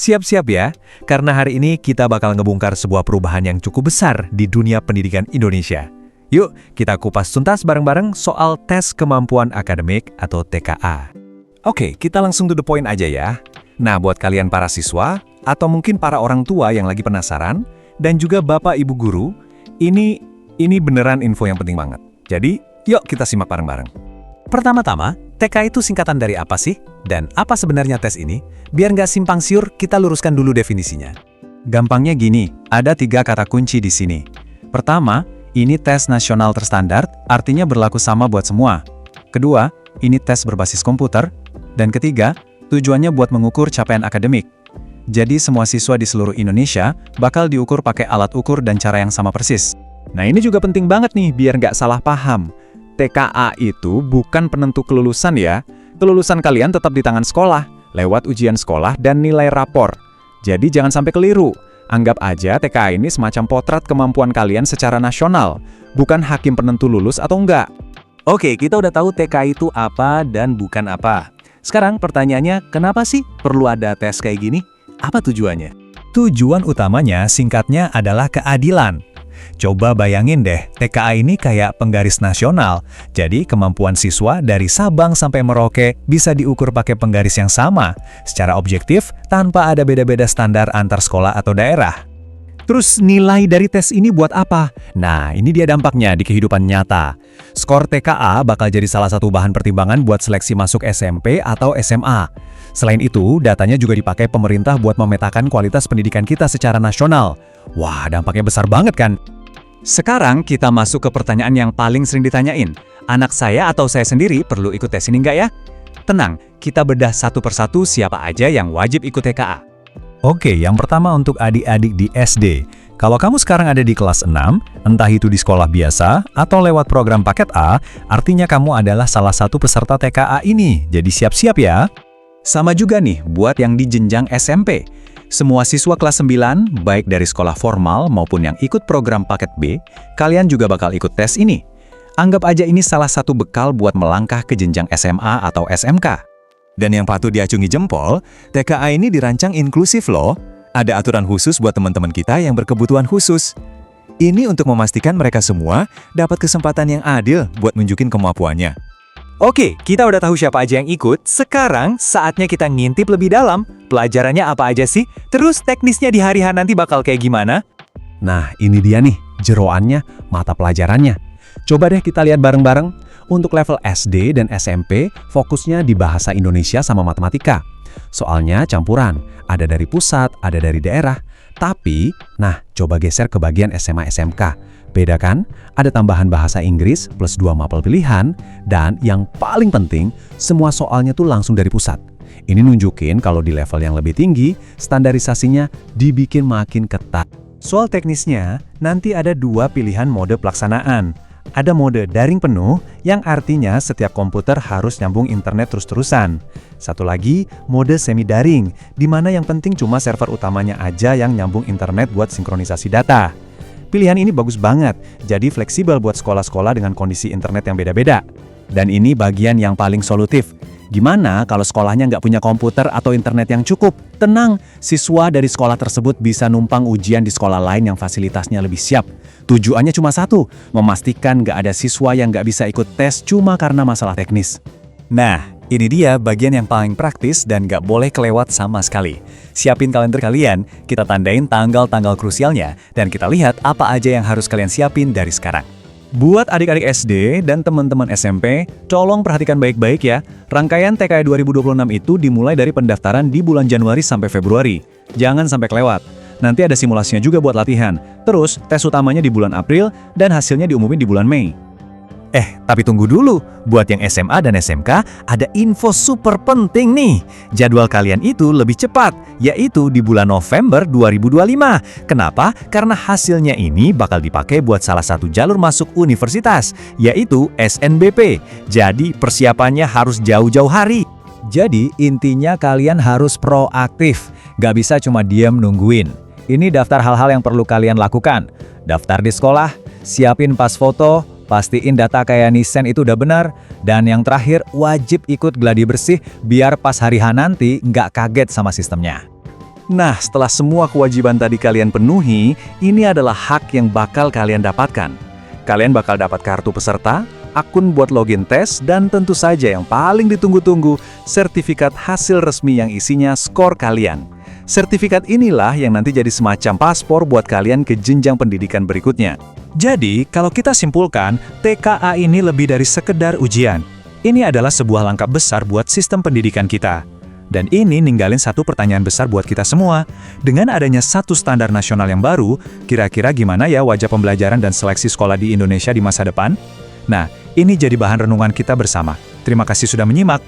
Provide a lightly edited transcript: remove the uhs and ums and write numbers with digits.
Siap-siap ya, karena hari ini kita bakal ngebongkar sebuah perubahan yang cukup besar di dunia pendidikan Indonesia. Yuk, kita kupas tuntas bareng-bareng soal tes kemampuan akademik atau TKA. Oke, kita langsung to the point aja ya. Nah, buat kalian para siswa, atau mungkin para orang tua yang lagi penasaran, dan juga bapak ibu guru, ini beneran info yang penting banget. Jadi, yuk kita simak bareng-bareng. Pertama-tama, TK itu singkatan dari apa sih? Dan apa sebenarnya tes ini? Biar nggak simpang siur, kita luruskan dulu definisinya. Gampangnya gini, ada 3 kata kunci di sini. Pertama, ini tes nasional terstandar, artinya berlaku sama buat semua. Kedua, ini tes berbasis komputer. Dan ketiga, tujuannya buat mengukur capaian akademik. Jadi semua siswa di seluruh Indonesia bakal diukur pakai alat ukur dan cara yang sama persis. Nah ini juga penting banget nih, biar nggak salah paham. TKA itu bukan penentu kelulusan ya. Kelulusan kalian tetap di tangan sekolah, lewat ujian sekolah dan nilai rapor. Jadi jangan sampai keliru. Anggap aja TKA ini semacam potret kemampuan kalian secara nasional, bukan hakim penentu lulus atau enggak. Oke, kita udah tahu TKA itu apa dan bukan apa. Sekarang pertanyaannya, kenapa sih perlu ada tes kayak gini? Apa tujuannya? Tujuan utamanya singkatnya adalah keadilan. Coba bayangin deh, TKA ini kayak penggaris nasional. Jadi kemampuan siswa dari Sabang sampai Merauke bisa diukur pakai penggaris yang sama, secara objektif tanpa ada beda-beda standar antar sekolah atau daerah. Terus nilai dari tes ini buat apa? Nah, ini dia dampaknya di kehidupan nyata. Skor TKA bakal jadi salah satu bahan pertimbangan buat seleksi masuk SMP atau SMA. Selain itu, datanya juga dipakai pemerintah buat memetakan kualitas pendidikan kita secara nasional. Wah, dampaknya besar banget kan? Sekarang kita masuk ke pertanyaan yang paling sering ditanyain. Anak saya atau saya sendiri perlu ikut tes ini nggak ya? Tenang, kita bedah satu persatu siapa aja yang wajib ikut TKA. Oke, yang pertama untuk adik-adik di SD. Kalau kamu sekarang ada di kelas 6, entah itu di sekolah biasa atau lewat program paket A, artinya kamu adalah salah satu peserta TKA ini. Jadi siap-siap ya. Sama juga nih buat yang di jenjang SMP. Semua siswa kelas 9, baik dari sekolah formal maupun yang ikut program paket B, kalian juga bakal ikut tes ini. Anggap aja ini salah satu bekal buat melangkah ke jenjang SMA atau SMK. Dan yang patut diacungi jempol, TKA ini dirancang inklusif loh. Ada aturan khusus buat teman-teman kita yang berkebutuhan khusus. Ini untuk memastikan mereka semua dapat kesempatan yang adil buat nunjukin kemampuannya. Oke, kita udah tahu siapa aja yang ikut. Sekarang saatnya kita ngintip lebih dalam. Pelajarannya apa aja sih? Terus teknisnya di hari H nanti bakal kayak gimana? Nah, ini dia nih, jeroannya, mata pelajarannya. Coba deh kita lihat bareng-bareng. Untuk level SD dan SMP, fokusnya di bahasa Indonesia sama matematika. Soalnya campuran, ada dari pusat, ada dari daerah. Tapi, nah, coba geser ke bagian SMA SMK. Beda kan? Ada tambahan bahasa Inggris plus 2 mapel pilihan, dan yang paling penting, semua soalnya tuh langsung dari pusat. Ini nunjukin kalau di level yang lebih tinggi, standarisasinya dibikin makin ketat. Soal teknisnya, nanti ada 2 pilihan mode pelaksanaan. Ada mode daring penuh, yang artinya setiap komputer harus nyambung internet terus-terusan. Satu lagi, mode semi-daring, di mana yang penting cuma server utamanya aja yang nyambung internet buat sinkronisasi data. Pilihan ini bagus banget, jadi fleksibel buat sekolah-sekolah dengan kondisi internet yang beda-beda. Dan ini bagian yang paling solutif. Gimana kalau sekolahnya nggak punya komputer atau internet yang cukup? Tenang, siswa dari sekolah tersebut bisa numpang ujian di sekolah lain yang fasilitasnya lebih siap. Tujuannya cuma satu, memastikan nggak ada siswa yang nggak bisa ikut tes cuma karena masalah teknis. Nah, ini dia bagian yang paling praktis dan nggak boleh kelewat sama sekali. Siapin kalender kalian, kita tandain tanggal-tanggal krusialnya, dan kita lihat apa aja yang harus kalian siapin dari sekarang. Buat adik-adik SD dan teman-teman SMP, tolong perhatikan baik-baik ya. Rangkaian TKA 2026 itu dimulai dari pendaftaran di bulan Januari sampai Februari. Jangan sampai kelewat. Nanti ada simulasinya juga buat latihan. Terus, tes utamanya di bulan April dan hasilnya diumumin di bulan Mei. Tapi tunggu dulu. Buat yang SMA dan SMK, ada info super penting nih. Jadwal kalian itu lebih cepat, yaitu di bulan November 2025. Kenapa? Karena hasilnya ini bakal dipakai buat salah satu jalur masuk universitas, yaitu SNBP. Jadi persiapannya harus jauh-jauh hari. Jadi intinya kalian harus proaktif, gak bisa cuma diam nungguin. Ini daftar hal-hal yang perlu kalian lakukan. Daftar di sekolah, siapin pas foto, pastiin data kayak Nisen itu udah benar. Dan yang terakhir, wajib ikut gladi bersih biar pas hari H nanti nggak kaget sama sistemnya. Nah, setelah semua kewajiban tadi kalian penuhi, ini adalah hak yang bakal kalian dapatkan. Kalian bakal dapat kartu peserta, akun buat login tes, dan tentu saja yang paling ditunggu-tunggu, sertifikat hasil resmi yang isinya skor kalian. Sertifikat inilah yang nanti jadi semacam paspor buat kalian ke jenjang pendidikan berikutnya. Jadi, kalau kita simpulkan, TKA ini lebih dari sekedar ujian. Ini adalah sebuah langkah besar buat sistem pendidikan kita. Dan ini ninggalin satu pertanyaan besar buat kita semua. Dengan adanya satu standar nasional yang baru, kira-kira gimana ya wajah pembelajaran dan seleksi sekolah di Indonesia di masa depan? Nah, ini jadi bahan renungan kita bersama. Terima kasih sudah menyimak.